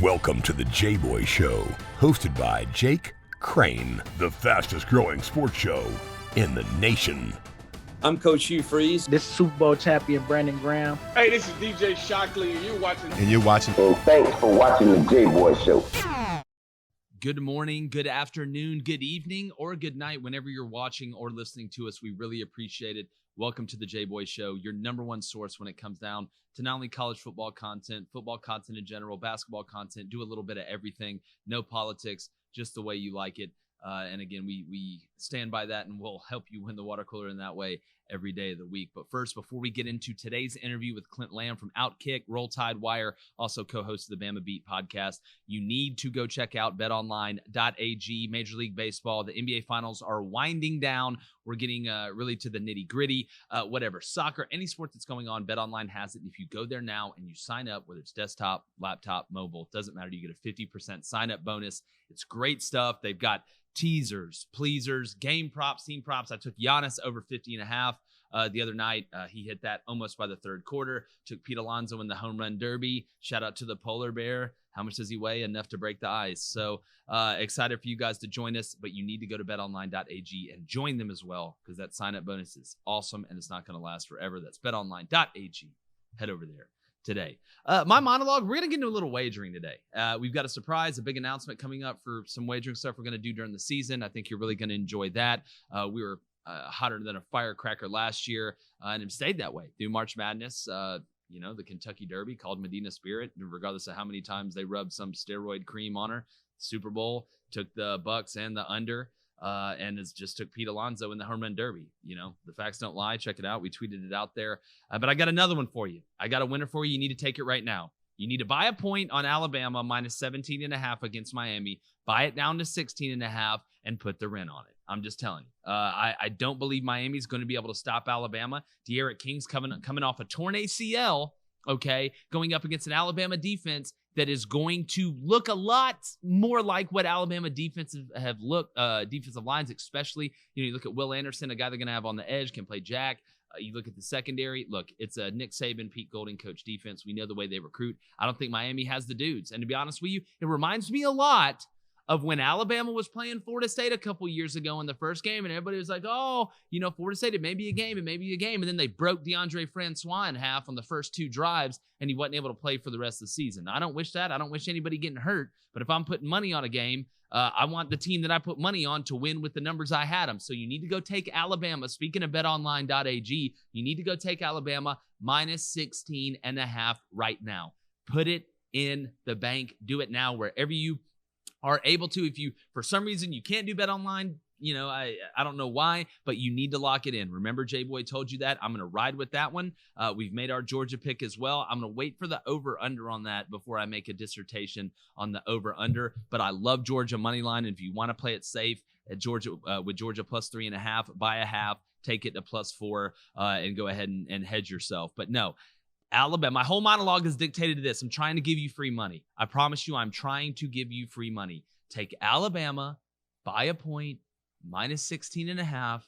Welcome to the Jboy Show, hosted by Jake Crain, the fastest growing sports show in the nation. I'm Coach Hugh Freeze. This is Super Bowl champion Brandon Graham. Hey, this is DJ Shockley, and you're watching. And thanks for watching the Jboy Show. Good morning, good afternoon, good evening, or good night whenever you're watching or listening to us. We really appreciate it. Welcome to the Jboy Show, your number one source when it comes down to not only college football content in general, basketball content, do a little bit of everything, no politics, just the way you like it. And again, we stand by that, and we'll help you win the water cooler in that way every day of the week. But first, before we get into today's interview with Clint Lamb from Outkick, Roll Tide Wire, also co-host of the Bama Beat podcast, you need to go check out betonline.ag. Major League Baseball, the NBA Finals are winding down. We're getting really to the nitty-gritty. Whatever, soccer, any sport that's going on, BetOnline has it. And if you go there now and you sign up, whether it's desktop, laptop, mobile, doesn't matter, you get a 50% sign-up bonus. It's great stuff. They've got teasers, pleasers, game props, team props. I took Giannis over 50.5 the other night. He hit that almost by the third quarter. Took Pete Alonso in the home run derby. Shout out to the polar bear. How much does he weigh? Enough to break the ice. So excited for you guys to join us, but you need to go to betonline.ag and join them as well, because that sign-up bonus is awesome and it's not going to last forever. That's betonline.ag. Head over there today. My monologue, we're going to get into a little wagering today. We've got a surprise, a big announcement coming up for some wagering stuff we're going to do during the season. I think you're really going to enjoy that. We were hotter than a firecracker last year, and it stayed that way through March Madness. The Kentucky Derby called Medina Spirit, regardless of how many times they rubbed some steroid cream on her. Super Bowl took the Bucks and the under. And it just took Pete Alonso in the home run derby. The facts don't lie. Check it out. We tweeted it out there. But I got another one for you. I got a winner for you. You need to take it right now. You need to buy a point on Alabama minus 17.5 against Miami. Buy it down to 16.5 and put the rent on it. I'm just telling you. I don't believe Miami's going to be able to stop Alabama. De'Aaron King's coming off a torn ACL, okay, going up against an Alabama defense that is going to look a lot more like what Alabama defensive lines, especially, you look at Will Anderson, a guy they're going to have on the edge, can play jack. You look at the secondary. Look, it's a Nick Saban, Pete Golding coach defense. We know the way they recruit. I don't think Miami has the dudes. And to be honest with you, it reminds me a lot of when Alabama was playing Florida State a couple years ago in the first game, and everybody was like, Florida State, it may be a game, And then they broke DeAndre Francois in half on the first two drives, and he wasn't able to play for the rest of the season. I don't wish that. I don't wish anybody getting hurt. But if I'm putting money on a game, I want the team that I put money on to win with the numbers I had them. So you need to go take Alabama. Speaking of betonline.ag, you need to go take Alabama minus 16.5 right now. Put it in the bank. Do it now wherever you are able to. If you, for some reason, you can't do BetOnline, I don't know why, but you need to lock it in. Remember, Jboy told you that. I'm going to ride with that one. We've made our Georgia pick as well. I'm going to wait for the over-under on that before I make a dissertation on the over-under. But I love Georgia money line. And if you want to play it safe at Georgia with Georgia plus 3.5, buy a half, take it to plus 4, and go ahead and hedge yourself. But no. Alabama, my whole monologue is dictated to this. I'm trying to give you free money. I promise you, I'm trying to give you free money. Take Alabama, buy a point, minus 16.5,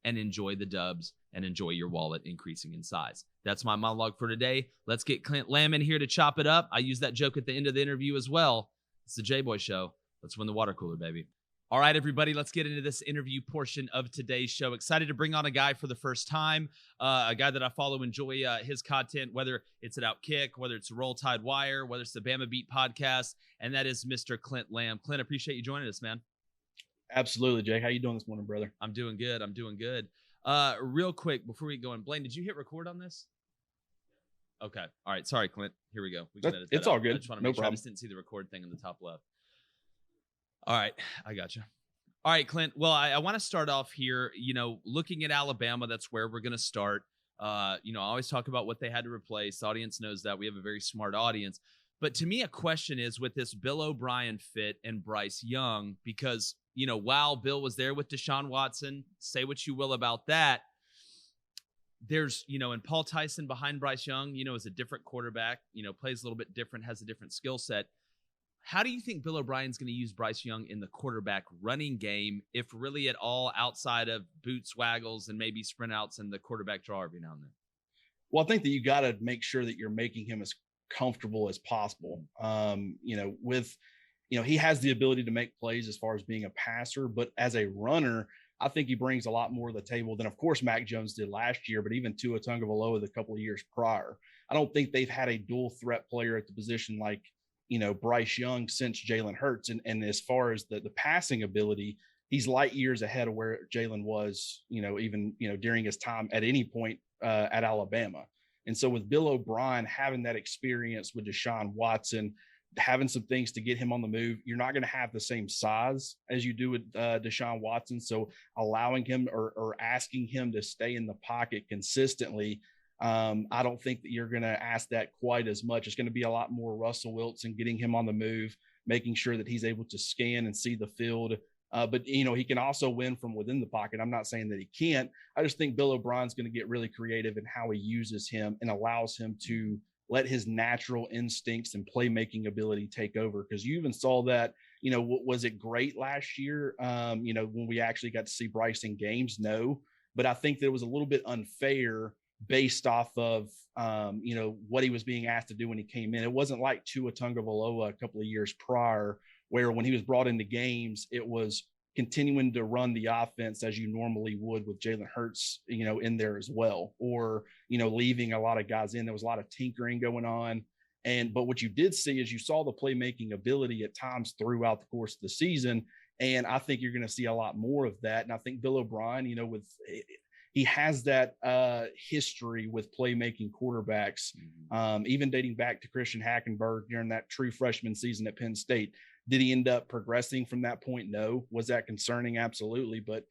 and enjoy the dubs and enjoy your wallet increasing in size. That's my monologue for today. Let's get Clint Lamb in here to chop it up. I use that joke at the end of the interview as well. It's the Jboy Show. Let's win the water cooler, baby. All right, everybody, let's get into this interview portion of today's show. Excited to bring on a guy for the first time, a guy that I follow, enjoy his content, whether it's at Outkick, whether it's Roll Tide Wire, whether it's the Bama Beat podcast, and that is Mr. Clint Lamb. Clint, appreciate you joining us, man. Absolutely, Jake. How you doing this morning, brother? I'm doing good. Real quick, before we go in, Blaine, did you hit record on this? Okay. All right. Sorry, Clint. Here we go. We can edit that it's all out. good. I just want to make sure. I just didn't see the record thing in the top left. All right. I got you. All right, Clint. Well, I want to start off here, looking at Alabama. That's where we're going to start. I always talk about what they had to replace. The audience knows that. We have a very smart audience. But to me, a question is with this Bill O'Brien fit and Bryce Young, because, while Bill was there with Deshaun Watson, say what you will about that, there's, and Paul Tyson behind Bryce Young, is a different quarterback, plays a little bit different, has a different skill set. How do you think Bill O'Brien's going to use Bryce Young in the quarterback running game, if really at all, outside of boot swaggles and maybe sprint outs and the quarterback draw every now and then? Well, I think that you got to make sure that you're making him as comfortable as possible. He has the ability to make plays as far as being a passer, but as a runner, I think he brings a lot more to the table than, of course, Mac Jones did last year, but even Tua Tagovailoa the couple of years prior. I don't think they've had a dual threat player at the position like, Bryce Young since Jalen Hurts. And as far as the passing ability, he's light years ahead of where Jalen was, even during his time at any point at Alabama. And so with Bill O'Brien having that experience with Deshaun Watson, having some things to get him on the move, you're not going to have the same size as you do with Deshaun Watson. So allowing him or asking him to stay in the pocket consistently, I don't think that you're going to ask that quite as much. It's going to be a lot more Russell Wilson, getting him on the move, making sure that he's able to scan and see the field. But he can also win from within the pocket. I'm not saying that he can't. I just think Bill O'Brien's going to get really creative in how he uses him and allows him to let his natural instincts and playmaking ability take over. Because you even saw that, was it great last year? When we actually got to see Bryce in games? No, but I think that it was a little bit unfair based off of, what he was being asked to do when he came in. It wasn't like Tua Tagovailoa a couple of years prior, where when he was brought into games, it was continuing to run the offense as you normally would with Jalen Hurts, in there as well, or, leaving a lot of guys in. There was a lot of tinkering going on. But what you did see is you saw the playmaking ability at times throughout the course of the season. And I think you're going to see a lot more of that. And I think Bill O'Brien, he has that history with playmaking quarterbacks, even dating back to Christian Hackenberg during that true freshman season at Penn State. Did he end up progressing from that point? No. Was that concerning? Absolutely. But,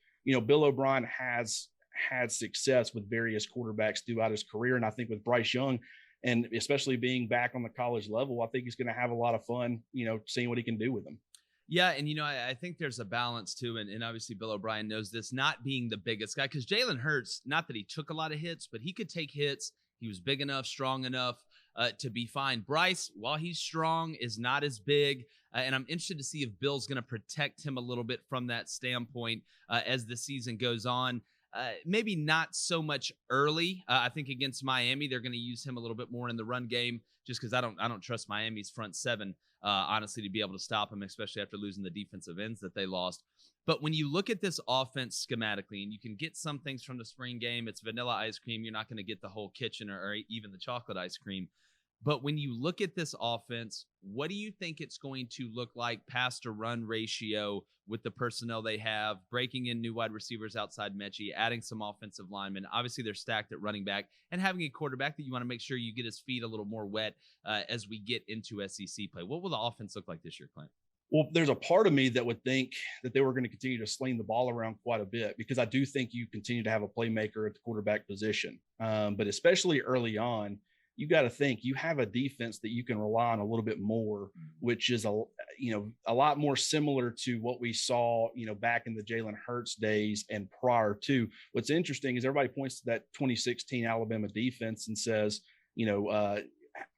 Bill O'Brien has had success with various quarterbacks throughout his career. And I think with Bryce Young, and especially being back on the college level, I think he's going to have a lot of fun, seeing what he can do with them. Yeah, and I think there's a balance too, and obviously Bill O'Brien knows this, not being the biggest guy, because Jalen Hurts, not that he took a lot of hits, but he could take hits. He was big enough, strong enough to be fine. Bryce, while he's strong, is not as big, and I'm interested to see if Bill's going to protect him a little bit from that standpoint as the season goes on. Maybe not so much early. I think against Miami, they're going to use him a little bit more in the run game, just because I don't trust Miami's front seven, honestly, to be able to stop him, especially after losing the defensive ends that they lost. But when you look at this offense schematically, and you can get some things from the spring game, it's vanilla ice cream. You're not going to get the whole kitchen or even the chocolate ice cream. But when you look at this offense, what do you think it's going to look like pass to run ratio with the personnel they have, breaking in new wide receivers outside Mechie, adding some offensive linemen? Obviously, they're stacked at running back, and having a quarterback that you want to make sure you get his feet a little more wet as we get into SEC play. What will the offense look like this year, Clint? Well, there's a part of me that would think that they were going to continue to sling the ball around quite a bit, because I do think you continue to have a playmaker at the quarterback position. But especially early on, you got to think you have a defense that you can rely on a little bit more, which is a lot more similar to what we saw, back in the Jalen Hurts days and prior to. What's interesting is everybody points to that 2016 Alabama defense and says,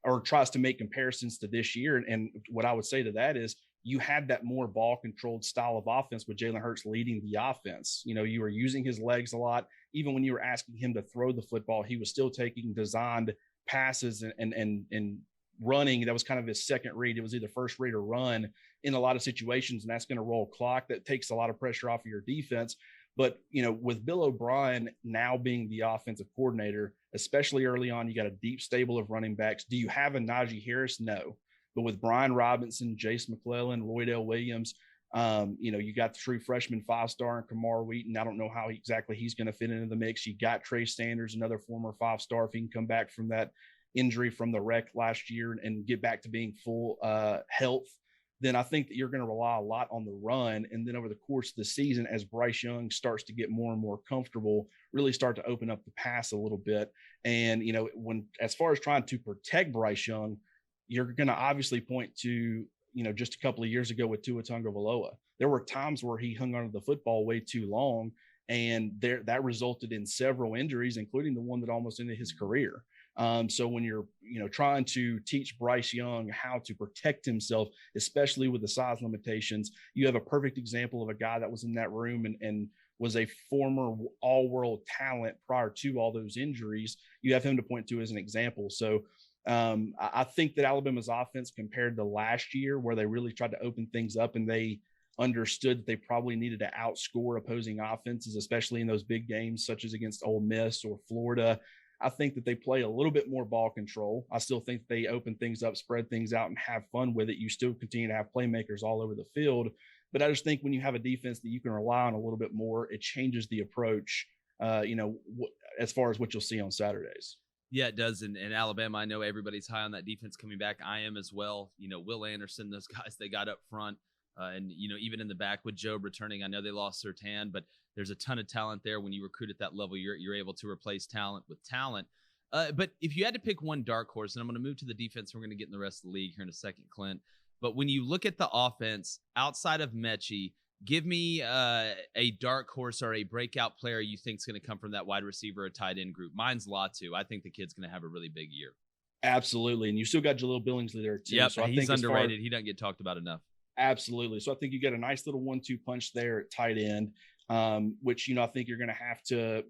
or tries to make comparisons to this year. And what I would say to that is, you had that more ball controlled style of offense with Jalen Hurts leading the offense. You were using his legs a lot. Even when you were asking him to throw the football, he was still taking designed passes and running. That was kind of his second read. It was either first read or run in a lot of situations, and that's going to roll clock. That takes a lot of pressure off of your defense. But, with Bill O'Brien now being the offensive coordinator, especially early on, you got a deep stable of running backs. Do you have a Najee Harris? No. But with Brian Robinson, Jace McClellan, Roydell Williams, you got the true freshman 5-star and Kamar Wheaton. I don't know how exactly he's going to fit into the mix. You got Trey Sanders, another former 5-star, if he can come back from that injury from the wreck last year and get back to being full health. Then I think that you're going to rely a lot on the run. And then over the course of the season, as Bryce Young starts to get more and more comfortable, really start to open up the pass a little bit. And, as far as trying to protect Bryce Young, you're going to obviously point to, just a couple of years ago with Tua Tagovailoa. There were times where he hung onto the football way too long, and that resulted in several injuries, including the one that almost ended his career. So when you're, trying to teach Bryce Young how to protect himself, especially with the size limitations, you have a perfect example of a guy that was in that room and was a former all-world talent prior to all those injuries. You have him to point to as an example. So I think that Alabama's offense compared to last year, where they really tried to open things up and they understood that they probably needed to outscore opposing offenses, especially in those big games, such as against Ole Miss or Florida. I think that they play a little bit more ball control. I still think they open things up, spread things out, and have fun with it. You still continue to have playmakers all over the field. But I just think when you have a defense that you can rely on a little bit more, it changes the approach, as far as what you'll see on Saturdays. Yeah, it does. And Alabama, I know everybody's high on that defense coming back. I am as well. Will Anderson, those guys they got up front. And even in the back with Joe returning, I know they lost Sertan, but there's a ton of talent there. When you recruit at that level, you're able to replace talent with talent. But if you had to pick one dark horse, and I'm going to move to the defense, we're going to get in the rest of the league here in a second, Clint. But when you look at the offense outside of Mechie, give me a dark horse or a breakout player you think is going to come from that wide receiver or tight end group. Mine's Latu. I think the kid's going to have a really big year. Absolutely. And you still got Jaleel Billingsley there too. Yep, so he's underrated. He doesn't get talked about enough. Absolutely. So I think you got a nice little 1-2 punch there at tight end, which, I think you're going to have to,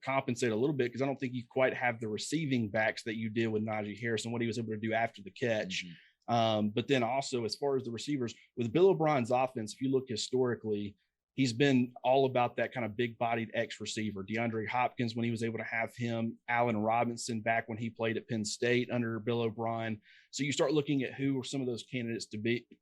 compensate a little bit, because I don't think you quite have the receiving backs that you did with Najee Harris and what he was able to do after the catch. Mm-hmm. But then also, as far as the receivers, with Bill O'Brien's offense, if you look historically, he's been all about that kind of big-bodied X receiver. DeAndre Hopkins, when he was able to have him, Allen Robinson back when he played at Penn State under Bill O'Brien. So you start looking at who are some of those candidates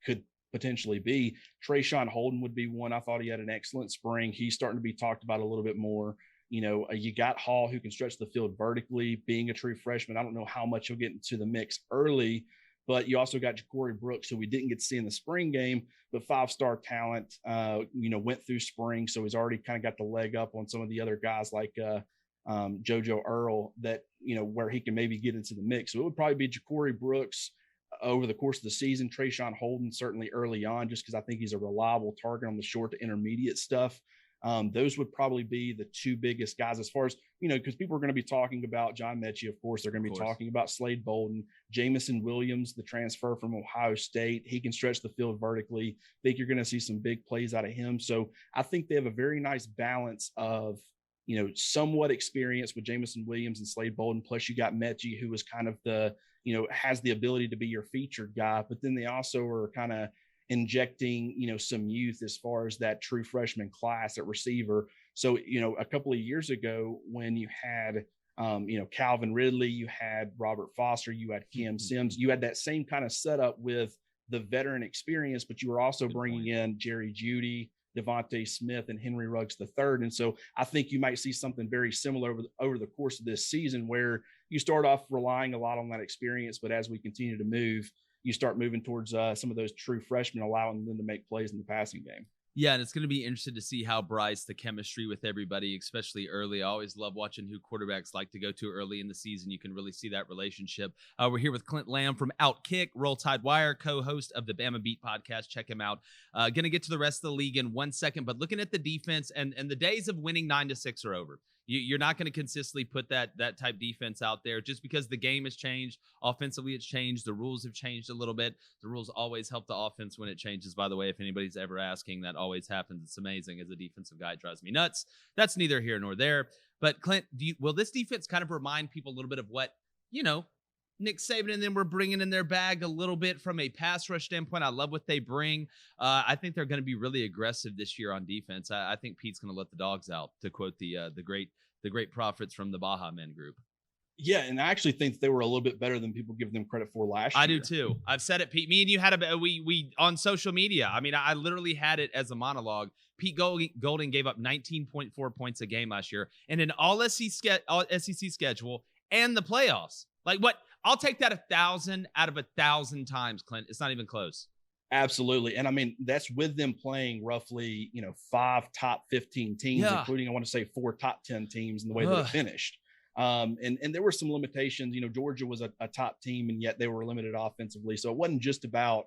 could potentially be. Trayshawn Holden would be one. I thought he had an excellent spring. He's starting to be talked about a little bit more. You got Hall, who can stretch the field vertically, being a true freshman. I don't know how much he'll get into the mix early, but you also got Ja'Cory Brooks, who we didn't get to see in the spring game, but 5-star talent, went through spring. So he's already kind of got the leg up on some of the other guys like JoJo Earl that, where he can maybe get into the mix. So it would probably be Ja'Cory Brooks over the course of the season. Trayshawn Holden certainly early on, just because I think he's a reliable target on the short to intermediate stuff. Those would probably be the two biggest guys as far as, because people are going to be talking about John Mechie, of course. They're going to be talking about Slade Bolden, Jamison Williams, the transfer from Ohio State. He can stretch the field vertically. I think you're going to see some big plays out of him. So I think they have a very nice balance of, somewhat experience with Jamison Williams and Slade Bolden. Plus you got Mechie, who was kind of the, has the ability to be your featured guy, but then they also are kind of injecting, some youth as far as that true freshman class at receiver. So, a couple of years ago when you had, Calvin Ridley, you had Robert Foster, you had Cam Sims, you had that same kind of setup with the veteran experience, but you were also bringing in Jerry Jeudy, Devontae Smith, and Henry Ruggs III. And so I think you might see something very similar over the course of this season, where you start off relying a lot on that experience, but as we continue to move, you start moving towards some of those true freshmen, allowing them to make plays in the passing game. Yeah, and it's going to be interesting to see how Bryce, the chemistry with everybody, especially early. I always love watching who quarterbacks like to go to early in the season. You can really see that relationship. We're here with Clint Lamb from Outkick, Roll Tide Wire, co-host of the Bama Beat podcast. Check him out. Going to get to the rest of the league in 1 second, but looking at the defense, and the days of winning 9-6 are over. You're not going to consistently put that type defense out there just because the game has changed. Offensively, it's changed. The rules have changed a little bit. The rules always help the offense when it changes, by the way. If anybody's ever asking, that always happens. It's amazing. As a defensive guy, it drives me nuts. That's neither here nor there. But, Clint, will this defense kind of remind people a little bit of what, Nick Saban and them were bringing in their bag a little bit from a pass rush standpoint? I love what they bring. I think they're going to be really aggressive this year on defense. I think Pete's going to let the dogs out, to quote the great prophets from the Baja Men group. Yeah, and I actually think they were a little bit better than people give them credit for last year. I do too. I've said it, Pete. Me and you had we on social media. I mean, I literally had it as a monologue. Pete Golding gave up 19.4 points a game last year, and an all SEC schedule and the playoffs. Like what? I'll take that 1,000 out of 1,000 times, Clint. It's not even close. Absolutely. And I mean, that's with them playing roughly, 5 top 15 teams, including, I want to say 4 top 10 teams in the way that it finished. And there were some limitations. Georgia was a top team, and yet they were limited offensively. So it wasn't just about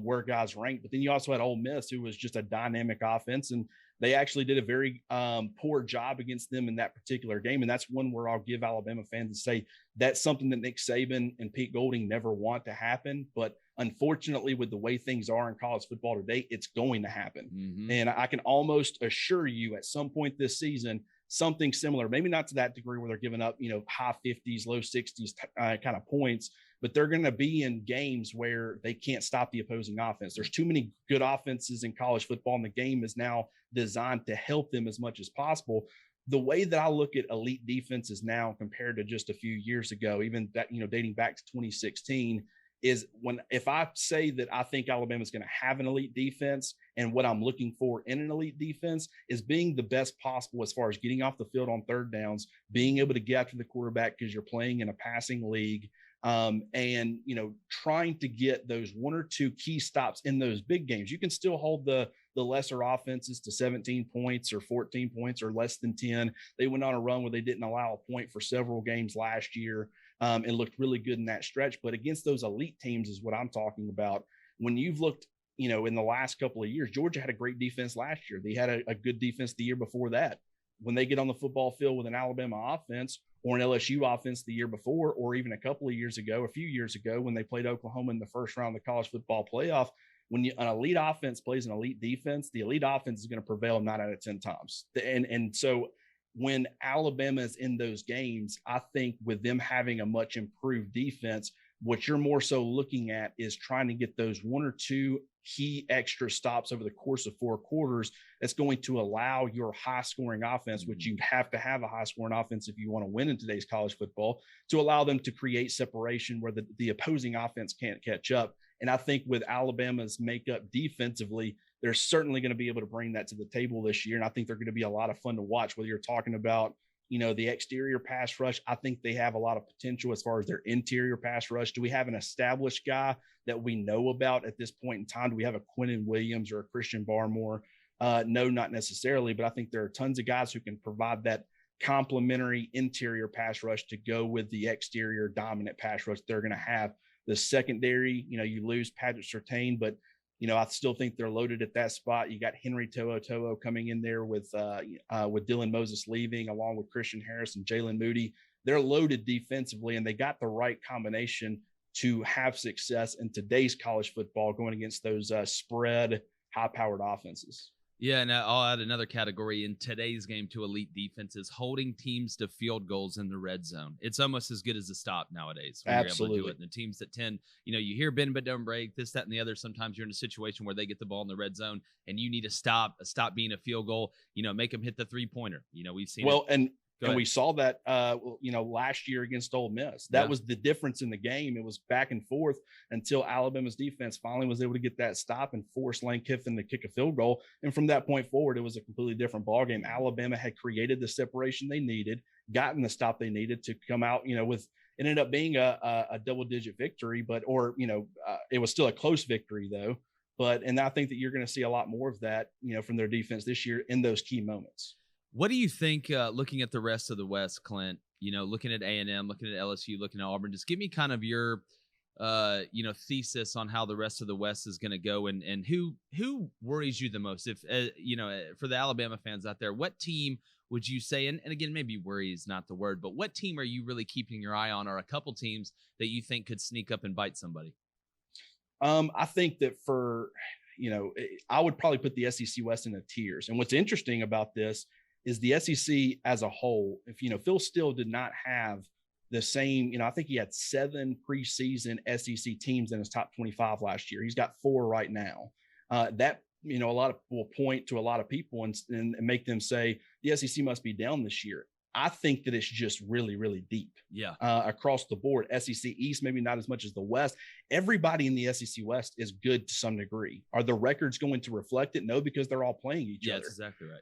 where guys ranked, but then you also had Ole Miss, who was just a dynamic offense, and they actually did a very poor job against them in that particular game. And that's one where I'll give Alabama fans and say that's something that Nick Saban and Pete Golding never want to happen. But unfortunately, with the way things are in college football today, it's going to happen. Mm-hmm. And I can almost assure you at some point this season, something similar, maybe not to that degree where they're giving up, high 50s, low 60s kind of points, but they're going to be in games where they can't stop the opposing offense. There's too many good offenses in college football, and the game is now designed to help them as much as possible. The way that I look at elite defenses now compared to just a few years ago, even that, dating back to 2016, is if I say that I think Alabama's going to have an elite defense, and what I'm looking for in an elite defense is being the best possible as far as getting off the field on third downs, being able to get after the quarterback because you're playing in a passing league, and trying to get those one or two key stops in those big games. You can still hold the lesser offenses to 17 points or 14 points or less than 10. They went on a run where they didn't allow a point for several games last year, and looked really good in that stretch. But against those elite teams is what I'm talking about. When you've looked, in the last couple of years, Georgia had a great defense last year. They had a good defense the year before that. When they get on the football field with an Alabama offense or an LSU offense the year before, or even a few years ago, when they played Oklahoma in the first round of the college football playoff, when an elite offense plays an elite defense, the elite offense is going to prevail 9 out of 10 times. And so when Alabama is in those games, I think with them having a much improved defense, what you're more so looking at is trying to get those one or two key extra stops over the course of 4 quarters. That's going to allow your high scoring offense, which you have to have a high scoring offense if you want to win in today's college football, to allow them to create separation where the opposing offense can't catch up. And I think with Alabama's makeup defensively, they're certainly going to be able to bring that to the table this year. And I think they're going to be a lot of fun to watch, whether you're talking about, the exterior pass rush. I think they have a lot of potential as far as their interior pass rush. Do we have an established guy that we know about at this point in time? Do we have a Quinnen Williams or a Christian Barmore? No, not necessarily, but I think there are tons of guys who can provide that complementary interior pass rush to go with the exterior dominant pass rush they're going to have. The secondary, you lose Patrick Surtain, but I still think they're loaded at that spot. You got Henry To'o coming in there with Dylan Moses leaving, along with Christian Harris and Jalen Moody. They're loaded defensively, and they got the right combination to have success in today's college football going against those spread, high-powered offenses. Yeah, and I'll add another category in today's game to elite defenses: holding teams to field goals in the red zone. It's almost as good as a stop nowadays when Absolutely. you're able to do it. And the teams that tend, you hear bend but don't break, this, that, and the other. Sometimes you're in a situation where they get the ball in the red zone and you need a stop being a field goal, make them hit the 3-pointer. We've seen And we saw that, last year against Ole Miss. That was the difference in the game. It was back and forth until Alabama's defense finally was able to get that stop and force Lane Kiffin to kick a field goal. And from that point forward, it was a completely different ballgame. Alabama had created the separation they needed, gotten the stop they needed to come out, with it ended up being a double-digit victory, it was still a close victory though. And I think that you're going to see a lot more of that, from their defense this year in those key moments. What do you think, looking at the rest of the West, Clint, looking at A&M, looking at LSU, looking at Auburn, just give me kind of your, thesis on how the rest of the West is going to go, and who worries you the most? If, for the Alabama fans out there, what team would you say, and again, maybe worry is not the word, but what team are you really keeping your eye on, or a couple teams that you think could sneak up and bite somebody? I think that I would probably put the SEC West in the tiers. And what's interesting about this is the SEC as a whole. If Phil Steele did not have the same, I think he had 7 preseason SEC teams in his top 25 last year. He's got 4 right now. That a lot of will point to a lot of people and make them say the SEC must be down this year. I think that it's just really, really deep. Yeah. Across the board. SEC East, maybe not as much as the West. Everybody in the SEC West is good to some degree. Are the records going to reflect it? No, because they're all playing each other. Yeah, that's exactly right.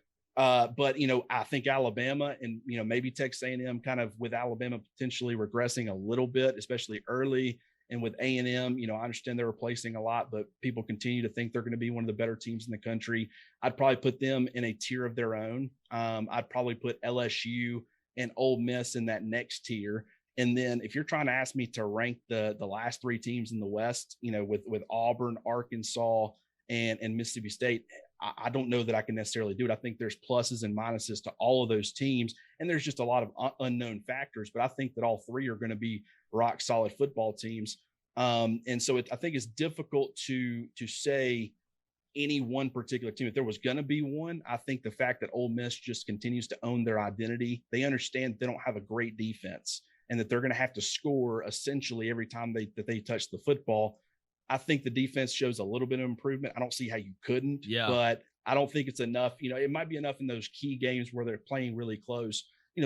But I think Alabama and maybe Texas A&M, kind of with Alabama potentially regressing a little bit, especially early, and with A&M, I understand they're replacing a lot, but people continue to think they're going to be one of the better teams in the country. I'd probably put them in a tier of their own. I'd probably put LSU and Ole Miss in that next tier. And then if you're trying to ask me to rank the last 3 teams in the West, with Auburn, Arkansas, and Mississippi State, I don't know that I can necessarily do it. I think there's pluses and minuses to all of those teams, and there's just a lot of unknown factors, but I think that all 3 are going to be rock solid football teams. And so I think it's difficult to say, any one particular team. If there was going to be one, I think the fact that Ole Miss just continues to own their identity, they understand they don't have a great defense and that they're going to have to score essentially every time they touch the football. I think the defense shows a little bit of improvement. I don't see how you couldn't, but I don't think it's enough. It might be enough in those key games where they're playing really close,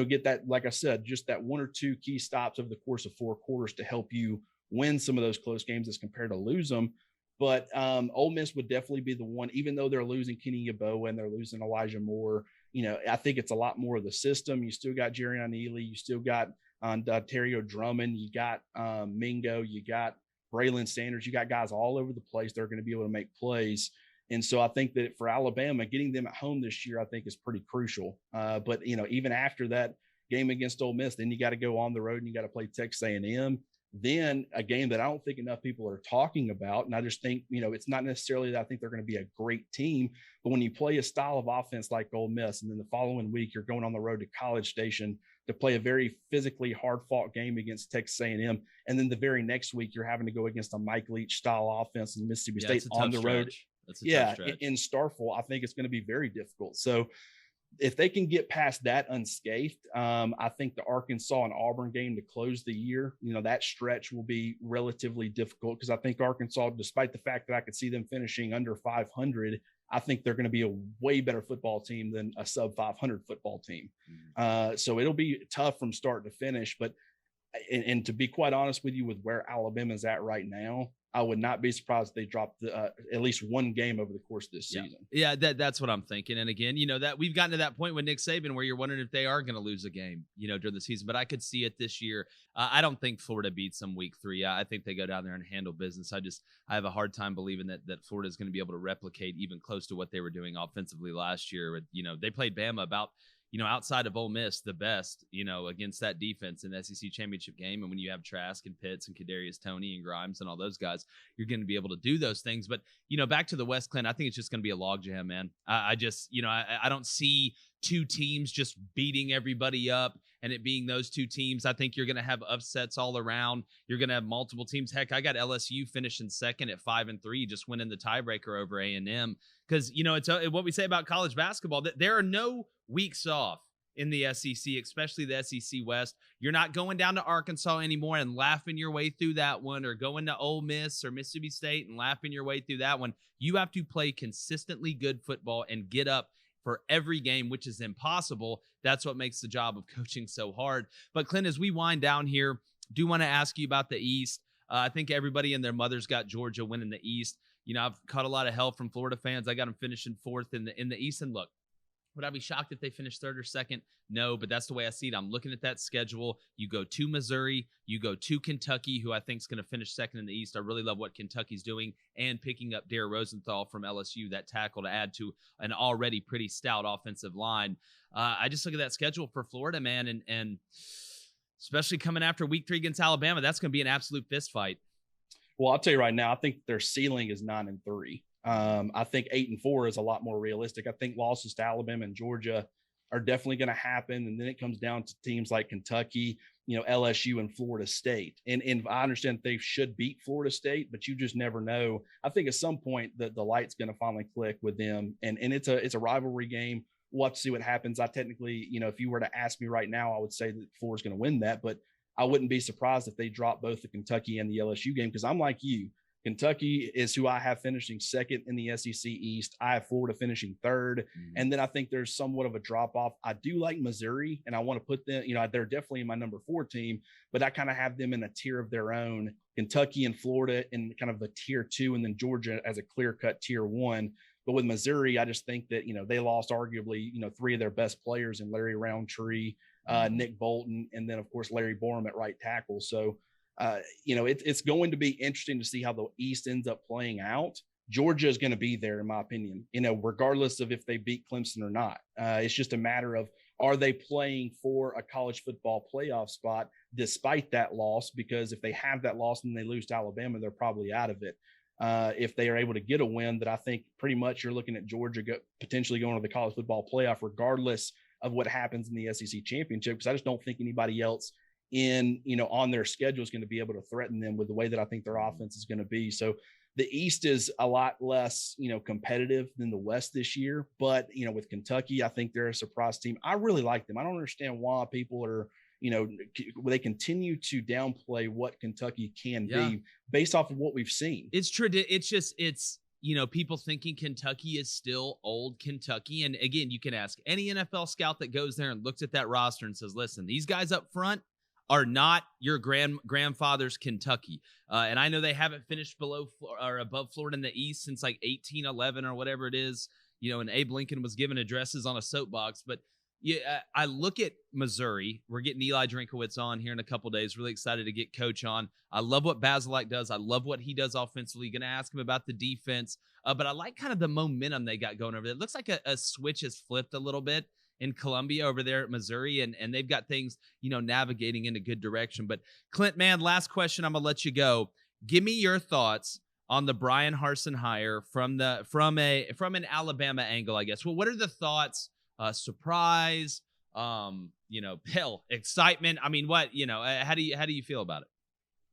get that, like I said, just that one or two key stops over the course of 4 quarters to help you win some of those close games as compared to lose them. But Ole Miss would definitely be the one, even though they're losing Kenny Yeboah and they're losing Elijah Moore. I think it's a lot more of the system. You still got Jerry Neely. You still got Ontario Drummond. You got Mingo. You got Braylon Sanders. You got guys all over the place that are going to be able to make plays. And so I think that for Alabama, getting them at home this year, I think is pretty crucial. But, even after that game against Ole Miss, then you got to go on the road and you got to play Texas A&M. Then a game that I don't think enough people are talking about. And I just think, it's not necessarily that I think they're going to be a great team, but when you play a style of offense like Ole Miss, and then the following week, you're going on the road to College Station to play a very physically hard fought game against Texas A&M. And then the very next week, you're having to go against a Mike Leach style offense in Mississippi State on the road. That's a tough stretch. In Starkville, I think it's going to be very difficult. So if they can get past that unscathed, I think the Arkansas and Auburn game to close the year, that stretch will be relatively difficult because I think Arkansas, despite the fact that I could see them finishing under 500, I think they're going to be a way better football team than a sub 500 football team. So it'll be tough from start to finish. But and to be quite honest with you, with where Alabama's at right now, I would not be surprised if they dropped at least one game over the course of this season. Yeah, that's what I'm thinking. And again, that we've gotten to that point with Nick Saban where you're wondering if they are going to lose a game, during the season. But I could see it this year. I don't think Florida beats them week 3. I think they go down there and handle business. I have a hard time believing that Florida is going to be able to replicate even close to what they were doing offensively last year. They played Bama about outside of Ole Miss, the best, against that defense in the SEC championship game. And when you have Trask and Pitts and Kadarius Toney and Grimes and all those guys, you're going to be able to do those things. But, back to the West, Clint, I think it's just going to be a logjam, man. I don't see 2 teams just beating everybody up and it being those 2 teams. I think you're going to have upsets all around. You're going to have multiple teams. Heck, I got LSU finishing second at 5-3, just winning the tiebreaker over A&M. Because, it's what we say about college basketball, that there are no weeks off in the SEC, especially the SEC West. You're not going down to Arkansas anymore and laughing your way through that one, or going to Ole Miss or Mississippi State and laughing your way through that one. You have to play consistently good football and get up for every game, which is impossible. That's what makes the job of coaching so hard. But Clint, as we wind down here, do want to ask you about the East. I think everybody and their mothers got Georgia winning the East. I've caught a lot of hell from Florida fans. I got them finishing 4th in the East. And look, would I be shocked if they finished 3rd or 2nd? No, but that's the way I see it. I'm looking at that schedule. You go to Missouri, you go to Kentucky, who I think is going to finish 2nd in the East. I really love what Kentucky's doing, and picking up Dare Rosenthal from LSU, that tackle, to add to an already pretty stout offensive line. I just look at that schedule for Florida, man, and especially coming after week 3 against Alabama, that's going to be an absolute fist fight. Well, I'll tell you right now, I think their ceiling is 9-3. I think 8-4 is a lot more realistic. I think losses to Alabama and Georgia are definitely going to happen. And then it comes down to teams like Kentucky, LSU and Florida State. And I understand that they should beat Florida State, but you just never know. I think at some point the light's going to finally click with them. And it's a rivalry game. We'll have to see what happens. I technically, if you were to ask me right now, I would say that Florida's going to win that, but I wouldn't be surprised if they drop both the Kentucky and the LSU game, because I'm like you. Kentucky is who I have finishing 2nd in the SEC East. I have Florida finishing 3rd. Mm-hmm. And then I think there's somewhat of a drop off. I do like Missouri, and I want to put them, they're definitely my number 4 team, but I kind of have them in a tier of their own. Kentucky and Florida in kind of a tier 2, and then Georgia as a clear cut tier 1. But with Missouri, I just think that, they lost arguably, 3 of their best players in Larry Roundtree, Nick Bolton, and then of course, Larry Borum at right tackle. So, it's going to be interesting to see how the East ends up playing out. Georgia is going to be there, in my opinion, regardless of if they beat Clemson or not. It's just a matter of, are they playing for a college football playoff spot despite that loss? Because if they have that loss and they lose to Alabama, they're probably out of it. If they are able to get a win, that I think pretty much you're looking at Georgia potentially going to the college football playoff, regardless of what happens in the SEC championship, because I just don't think anybody else on their schedule is going to be able to threaten them with the way that I think their offense is going to be. So The East is a lot less, competitive than the West this year. But, with Kentucky, I think they're a surprise team. I really like them. I don't understand why people are, they continue to downplay what Kentucky can be based off of what we've seen. It's people thinking Kentucky is still old Kentucky. And again, you can ask any NFL scout that goes there and looks at that roster and says, listen, these guys up front are not your grandfather's Kentucky. And I know they haven't finished below or above Florida in the East since like 1811 or whatever it is, and Abe Lincoln was given addresses on a soapbox. But yeah, I look at Missouri. We're getting Eli Drinkowitz on here in a couple days. Really excited to get Coach on. I love what Basilak does. I love what he does offensively. Going to ask him about the defense. But I like kind of the momentum they got going over there. It looks like a switch has flipped a little bit in Columbia over there at Missouri, and they've got things, navigating in a good direction. But Clint, man, last question, I'm gonna let you go. Give me your thoughts on the Brian Harsin hire from an Alabama angle, I guess. Well, what are the thoughts? Surprise, hell, excitement. I mean, what, how do you feel about it?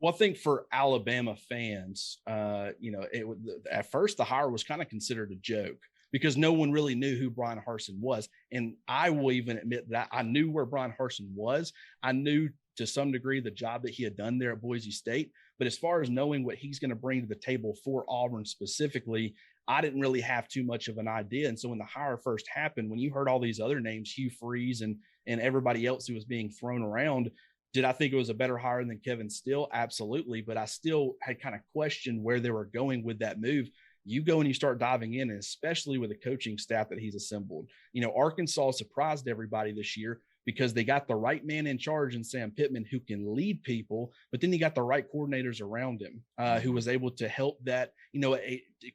Well, I think for Alabama fans, at first the hire was kind of considered a joke, because no one really knew who Brian Harsin was. And I will even admit that I knew where Brian Harsin was. I knew to some degree the job that he had done there at Boise State. But as far as knowing what he's going to bring to the table for Auburn specifically, I didn't really have too much of an idea. And so when the hire first happened, when you heard all these other names, Hugh Freeze and everybody else who was being thrown around, did I think it was a better hire than Kevin Steele? Absolutely. But I still had kind of questioned where they were going with that move. You go and you start diving in, and especially with the coaching staff that he's assembled. Arkansas surprised everybody this year because they got the right man in charge in Sam Pittman, who can lead people, but then you got the right coordinators around him who was able to help that,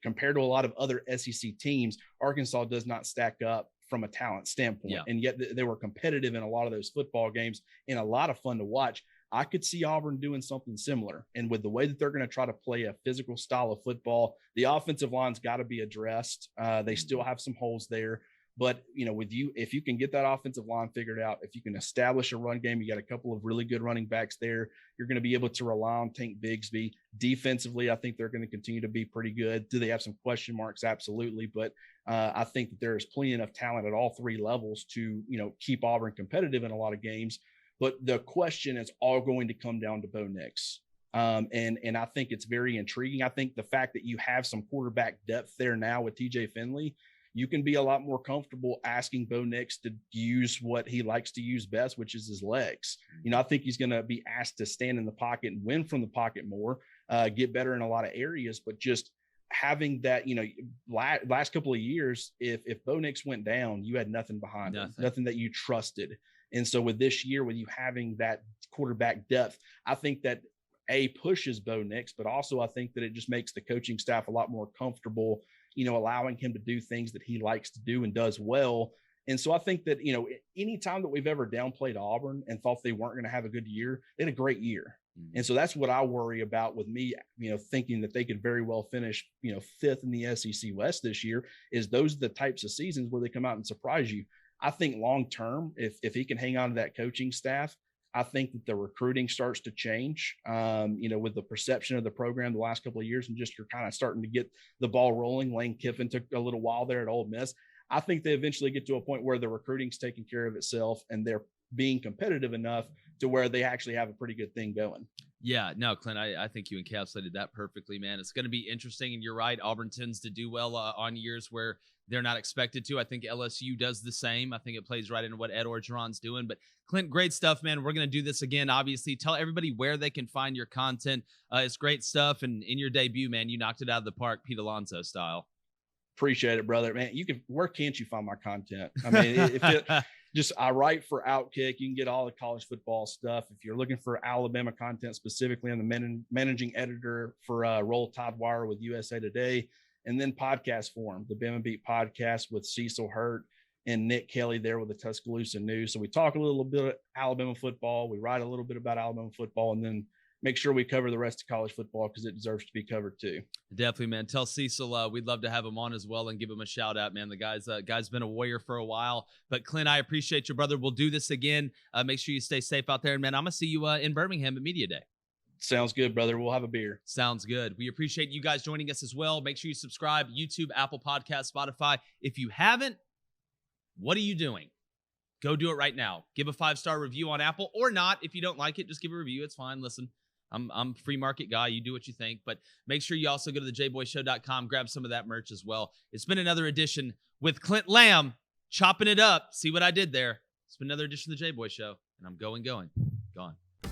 compared to a lot of other SEC teams, Arkansas does not stack up from a talent standpoint. Yeah. And yet they were competitive in a lot of those football games and a lot of fun to watch. I could see Auburn doing something similar. And with the way that they're going to try to play a physical style of football, the offensive line's got to be addressed. They still have some holes there. But, if you can get that offensive line figured out, if you can establish a run game, you got a couple of really good running backs there, you're going to be able to rely on Tank Bigsby. Defensively, I think they're going to continue to be pretty good. Do they have some question marks? Absolutely. But I think that there is plenty enough talent at all three levels to, keep Auburn competitive in a lot of games. But the question is all going to come down to Bo Nix. And I think it's very intriguing. I think the fact that you have some quarterback depth there now with TJ Finley, you can be a lot more comfortable asking Bo Nix to use what he likes to use best, which is his legs. I think he's going to be asked to stand in the pocket and win from the pocket more, get better in a lot of areas, but just having that, last couple of years, if Bo Nix went down, you had nothing behind him, nothing that you trusted. And so with this year, with you having that quarterback depth, I think that pushes Bo Nix, but also I think that it just makes the coaching staff a lot more comfortable, allowing him to do things that he likes to do and does well. And so I think that, any time that we've ever downplayed Auburn and thought they weren't going to have a good year, they had a great year. Mm-hmm. And so that's what I worry about with me, thinking that they could very well finish, fifth in the SEC West this year, is those are the types of seasons where they come out and surprise you. I think long-term, if he can hang on to that coaching staff, I think that the recruiting starts to change, with the perception of the program the last couple of years, and just you're kind of starting to get the ball rolling. Lane Kiffin took a little while there at Ole Miss. I think they eventually get to a point where the recruiting's taking care of itself and they're being competitive enough to where they actually have a pretty good thing going. Yeah, no, Clint, I think you encapsulated that perfectly, man. It's going to be interesting, and you're right. Auburn tends to do well on years where they're not expected to. I think LSU does the same. I think it plays right into what Ed Orgeron's doing. But Clint, great stuff, man. We're going to do this again, obviously. Tell everybody where they can find your content. It's great stuff, and in your debut, man, you knocked it out of the park, Pete Alonso style. Appreciate it, brother. Man, where can't you find my content? I mean, I write for Outkick. You can get all the college football stuff. If you're looking for Alabama content specifically, I'm the managing editor for Roll Tide Wire with USA Today, and then podcast form, the Bama Beat podcast with Cecil Hurt and Nick Kelly there with the Tuscaloosa News. So we talk a little bit of Alabama football. We write a little bit about Alabama football, and then make sure we cover the rest of college football because it deserves to be covered too. Definitely, man. Tell Cecil we'd love to have him on as well and give him a shout out, man. The guy's been a warrior for a while. But Clint, I appreciate you, brother. We'll do this again. Make sure you stay safe out there. And man, I'm going to see you in Birmingham at Media Day. Sounds good, brother. We'll have a beer. Sounds good. We appreciate you guys joining us as well. Make sure you subscribe, YouTube, Apple Podcasts, Spotify. If you haven't, what are you doing? Go do it right now. Give a 5-star review on Apple or not. If you don't like it, just give a review. It's fine. Listen, I'm a free market guy. You do what you think. But make sure you also go to the jboyshow.com, grab some of that merch as well. It's been another edition with Clint Lamb, chopping it up. See what I did there? It's been another edition of the Jboy Show, and I'm gone.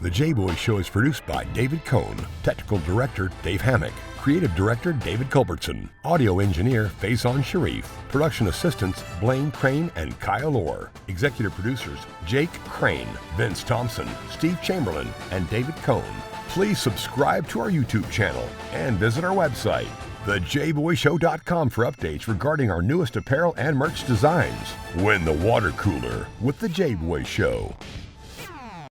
The Jboy Show is produced by David Cohn, Technical Director Dave Hammock, Creative Director David Culbertson, Audio Engineer Feyzan Shareef, Production Assistants Blaine Crain and Kyle Orr, Executive Producers Jake Crain, Vince Thompson, Steve Chamberlain, and David Cohn. Please subscribe to our YouTube channel and visit our website, thejboyshow.com, for updates regarding our newest apparel and merch designs. Win the water cooler with the Jboy Show.